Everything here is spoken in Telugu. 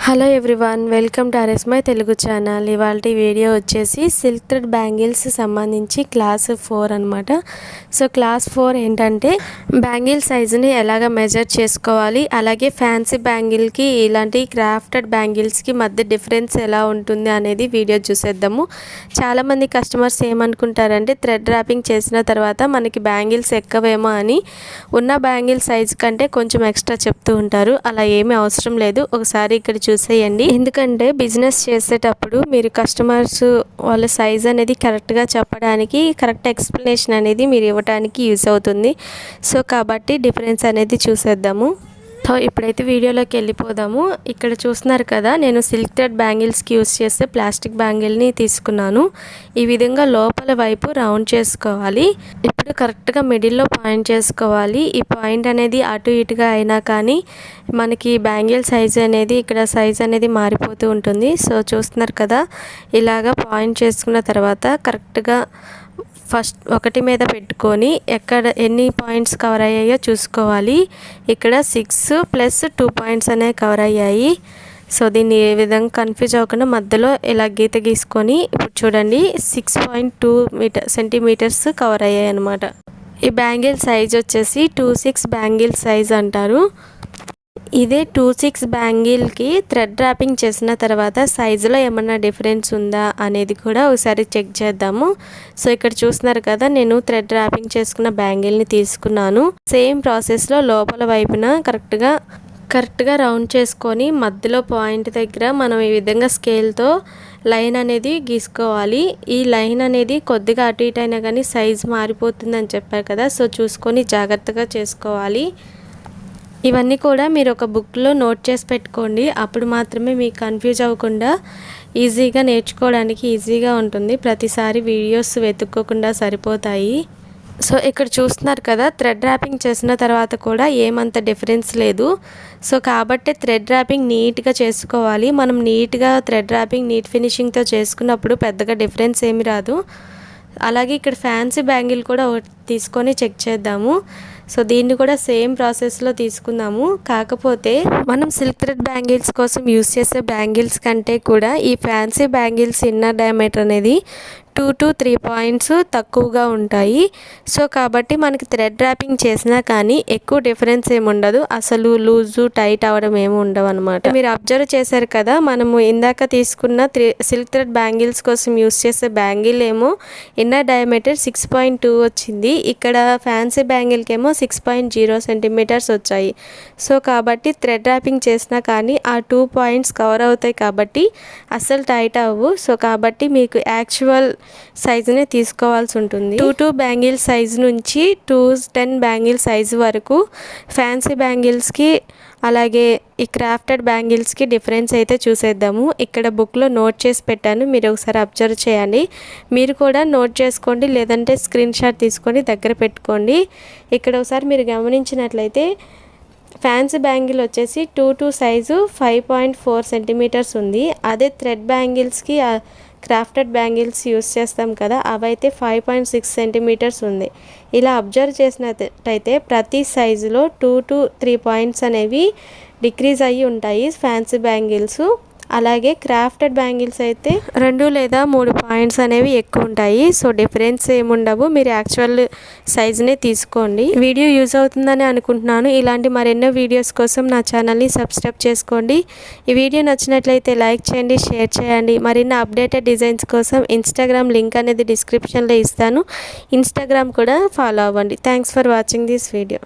హలో ఎవ్రీవన్, వెల్కమ్ టు ఆర్ఎస్మై తెలుగు ఛానల్. ఇవాళ వీడియో వచ్చేసి సిల్క్ థ్రెడ్ బ్యాంగిల్స్ సంబంధించి క్లాస్ 4 అనమాట. సో క్లాస్ 4 ఏంటంటే బ్యాంగిల్ సైజుని ఎలాగ మెజర్ చేసుకోవాలి, అలాగే ఫ్యాన్సీ బ్యాంగిల్కి ఇలాంటి క్రాఫ్టెడ్ బ్యాంగిల్స్కి మధ్య డిఫరెన్స్ ఎలా ఉంటుంది అనేది వీడియో చూసేద్దాము. చాలామంది కస్టమర్స్ ఏమనుకుంటారంటే థ్రెడ్ ర్యాపింగ్ చేసిన తర్వాత మనకి బ్యాంగిల్స్ ఎక్కవేమో అని ఉన్న బ్యాంగిల్ సైజు కంటే కొంచెం ఎక్స్ట్రా చెప్తూ ఉంటారు. అలా ఏమీ అవసరం లేదు, ఒకసారి ఇక్కడ చూసేయండి. ఎందుకంటే బిజినెస్ చేసేటప్పుడు మీరు కస్టమర్స్ వాళ్ళ సైజ్ అనేది కరెక్ట్గా చెప్పడానికి, కరెక్ట్ ఎక్స్ప్లెనేషన్ అనేది మీరు ఇవ్వడానికి యూజ్ అవుతుంది. సో కాబట్టి డిఫరెన్స్ అనేది చూసేద్దాము. సో ఇప్పుడైతే వీడియోలోకి వెళ్ళిపోదాము. ఇక్కడ చూస్తున్నారు కదా, నేను సిల్క్ థ్రెడ్ బ్యాంగిల్స్కి యూజ్ చేసే ప్లాస్టిక్ బ్యాంగిల్ని తీసుకున్నాను. ఈ విధంగా లోపల వైపు రౌండ్ చేసుకోవాలి. ఇప్పుడు కరెక్ట్గా మిడిల్లో పాయింట్ చేసుకోవాలి. ఈ పాయింట్ అనేది అటు ఇటుగా అయినా కానీ మనకి బ్యాంగిల్ సైజ్ అనేది ఇక్కడ సైజ్ అనేది మారిపోతూ ఉంటుంది. సో చూస్తున్నారు కదా, ఇలాగా పాయింట్ చేసుకున్న తర్వాత కరెక్ట్గా ఫస్ట్ ఒకటి మీద పెట్టుకొని ఎక్కడ ఎన్ని పాయింట్స్ కవర్ అయ్యాయో చూసుకోవాలి. ఇక్కడ 6 + 2 పాయింట్స్ అనేవి కవర్ అయ్యాయి. సో దీన్ని ఏ విధంగా కన్ఫ్యూజ్ అవ్వకుండా మధ్యలో ఇలా గీత గీసుకొని ఇప్పుడు చూడండి 6.2 సెంటీమీటర్స్ కవర్ అయ్యాయి అన్నమాట. ఈ బ్యాంగిల్ సైజ్ వచ్చేసి 2/6 బ్యాంగిల్ సైజ్ అంటారు. ఇదే 2/6 బ్యాంగిల్కి థ్రెడ్ ర్యాపింగ్ చేసిన తర్వాత సైజులో ఏమన్నా డిఫరెన్స్ ఉందా అనేది కూడా ఒకసారి చెక్ చేద్దాము. సో ఇక్కడ చూస్తున్నారు కదా, నేను థ్రెడ్ ర్యాపింగ్ చేసుకున్న బ్యాంగిల్ని తీసుకున్నాను. సేమ్ ప్రాసెస్లో లోపల వైపున కరెక్ట్గా రౌండ్ చేసుకొని మధ్యలో పాయింట్ దగ్గర మనం ఈ విధంగా స్కేల్తో లైన్ అనేది గీసుకోవాలి. ఈ లైన్ అనేది కొద్దిగా అటు ఇటు అయినా కానీ సైజ్ మారిపోతుందని చెప్పారు కదా, సో చూసుకొని జాగ్రత్తగా చేసుకోవాలి. ఇవన్నీ కూడా మీరు ఒక బుక్లో నోట్ చేసి పెట్టుకోండి. అప్పుడు మాత్రమే మీకు కన్ఫ్యూజ్ అవ్వకుండా ఈజీగా నేర్చుకోవడానికి ఈజీగా ఉంటుంది. ప్రతిసారి వీడియోస్ వెతుక్కోకుండా సరిపోతాయి. సో ఇక్కడ చూస్తున్నారు కదా, థ్రెడ్ ర్యాపింగ్ చేసిన తర్వాత కూడా ఏమంత డిఫరెన్స్ లేదు. సో కాబట్టి థ్రెడ్ ర్యాపింగ్ నీట్గా చేసుకోవాలి. మనం నీట్గా థ్రెడ్ ర్యాపింగ్ నీట్ ఫినిషింగ్తో చేసుకున్నప్పుడు పెద్దగా డిఫరెన్స్ ఏమి రాదు. అలాగే ఇక్కడ ఫ్యాన్సీ బ్యాంగిల్ కూడా తీసుకొని చెక్ చేద్దాము. సో దీన్ని కూడా సేమ్ ప్రాసెస్లో తీసుకుందాము. కాకపోతే మనం సిల్క్ థ్రెడ్ బ్యాంగిల్స్ కోసం యూస్ చేసే బ్యాంగిల్స్ కంటే కూడా ఈ ఫ్యాన్సీ బ్యాంగిల్స్ ఇన్నర్ డయామీటర్ అనేది 2 to 3 పాయింట్స్ తక్కువగా ఉంటాయి. సో కాబట్టి మనకి థ్రెడ్ ర్యాపింగ్ చేసినా కానీ ఎక్కువ డిఫరెన్స్ ఏమి ఉండదు. అసలు లూజు టైట్ అవ్వడం ఏమి ఉండవు అనమాట. మీరు అబ్జర్వ్ చేశారు కదా, మనము ఇందాక తీసుకున్న సిల్క్ థ్రెడ్ బ్యాంగిల్స్ కోసం యూస్ చేసే బ్యాంగిల్ ఏమో ఇన్నర్ డయామీటర్ 6.2 వచ్చింది. ఇక్కడ ఫ్యాన్సీ బ్యాంగిల్కి ఏమో 6.0 సెంటీమీటర్స్ వచ్చాయి. సో కాబట్టి థ్రెడ్ ర్యాపింగ్ చేసినా కానీ ఆ 2 పాయింట్స్ కవర్ అవుతాయి కాబట్టి అస్సలు టైట్ అవ్వవు. సో కాబట్టి మీకు యాక్చువల్ సైజునే తీసుకోవాల్సి ఉంటుంది. 2 బ్యాంగిల్ సైజు నుంచి 210 బ్యాంగిల్ సైజు వరకు ఫ్యాన్సీ బ్యాంగిల్స్కి అలాగే ఈ క్రాఫ్టెడ్ బ్యాంగిల్స్కి డిఫరెన్స్ అయితే చూసేద్దాము. ఇక్కడ బుక్లో నోట్ చేసి పెట్టాను, మీరు ఒకసారి అబ్జర్వ్ చేయండి. మీరు కూడా నోట్ చేసుకోండి, లేదంటే స్క్రీన్ షాట్ తీసుకొని దగ్గర పెట్టుకోండి. ఇక్కడ ఒకసారి మీరు గమనించినట్లయితే ఫ్యాన్సీ బ్యాంగిల్ వచ్చేసి 2 సైజు 5.4 సెంటీమీటర్స్ ఉంది. అదే థ్రెడ్ బ్యాంగిల్స్కి క్రాఫ్టెడ్ బ్యాంగిల్స్ యూస్ చేస్తాం కదా, అవైతే 5.6 సెంటీమీటర్స్ ఉంది. ఇలా అబ్జర్వ్ చేసినట్టయితే ప్రతి సైజులో 2 to 3 పాయింట్స్ అనేవి డిక్రీజ్ అయ్యి ఉంటాయి ఫ్యాన్సీ బ్యాంగిల్స్. అలాగే క్రాఫ్టెడ్ బ్యాంగిల్స్ అయితే 2 లేదా 3 పాయింట్స్ అనేవి ఎక్కువ ఉంటాయి. సో డిఫరెన్స్ ఏముండవు, మీరు యాక్చువల్ సైజునే తీసుకోండి. వీడియో యూజ్ అవుతుందని అనుకుంటున్నాను. ఇలాంటి మరెన్నో వీడియోస్ కోసం నా ఛానల్ని సబ్స్క్రైబ్ చేసుకోండి. ఈ వీడియో నచ్చినట్లయితే లైక్ చేయండి, షేర్ చేయండి. మరిన్ని అప్డేటెడ్ డిజైన్స్ కోసం ఇన్స్టాగ్రామ్ లింక్ అనేది డిస్క్రిప్షన్లో ఇస్తాను. ఇన్స్టాగ్రామ్ కూడా ఫాలో అవ్వండి. Thanks for watching this video.